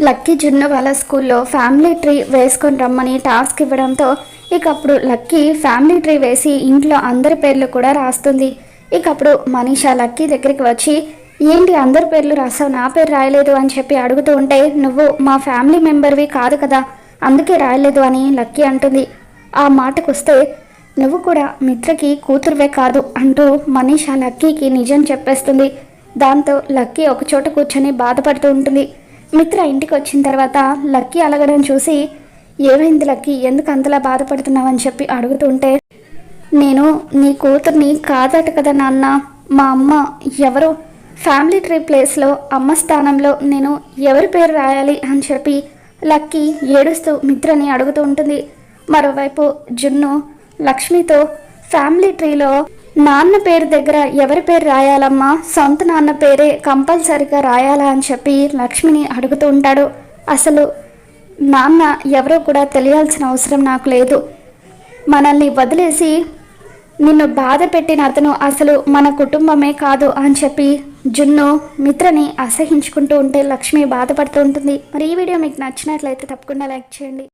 Lucky జున్ను వాళ్ళ స్కూల్లో ఫ్యామిలీ ట్రీ వేసుకొని రమ్మని టాస్క్ ఇవ్వడంతో ఇక అప్పుడు లక్కీ ఫ్యామిలీ ట్రీ వేసి ఇంట్లో అందరి పేర్లు కూడా రాస్తుంది. ఇక అప్పుడు మనీషా లక్కీ దగ్గరికి వచ్చి, ఏంటి అందరి పేర్లు రాసావు, నా పేరు రాయలేదు అని చెప్పి అడుగుతూ ఉంటే, నువ్వు మా ఫ్యామిలీ మెంబర్వి కాదు కదా, అందుకే రాయలేదు అని లక్కీ అంటుంది. ఆ మాటకు వస్తే, నువ్వు కూడా మిత్రకి కూతురువే కాదు అంటూ మనీషా లక్కీకి నిజం చెప్పేస్తుంది. దాంతో లక్కీ ఒకచోట కూర్చొని బాధపడుతూ ఉంటుంది. మిత్ర ఇంటికి వచ్చిన తర్వాత లక్కీ అలగడం చూసి, ఏమైంది లక్కీ, ఎందుకు అంతలా బాధపడుతున్నావు అని చెప్పి అడుగుతుంటే, నేను నీ కూతుర్ని కాదట కదా నాన్న, మా అమ్మ ఎవరు, ఫ్యామిలీ ట్రీ ప్లేస్లో అమ్మ స్థానంలో నేను ఎవరి పేరు రాయాలి అని చెప్పి లక్కీ ఏడుస్తూ మిత్రని అడుగుతూ ఉంటుంది. మరోవైపు జున్ను లక్ష్మితో, ఫ్యామిలీ ట్రీలో నాన్న పేరు దగ్గర ఎవరి పేరు రాయాలమ్మా, సొంత నాన్న పేరే కంపల్సరిగా రాయాలా అని చెప్పి లక్ష్మిని అడుగుతూ ఉంటాడు. అసలు నాన్న ఎవరో కూడా తెలియాల్సిన అవసరం నాకు లేదు, మనల్ని వదిలేసి నిన్ను బాధ పెట్టిన అతను అసలు మన కుటుంబమే కాదు అని చెప్పి జున్ను మిత్రని అసహించుకుంటూ ఉంటే లక్ష్మి బాధపడుతూ ఉంటుంది. మరి ఈ వీడియో మీకు నచ్చినట్లయితే తప్పకుండా లైక్ చేయండి.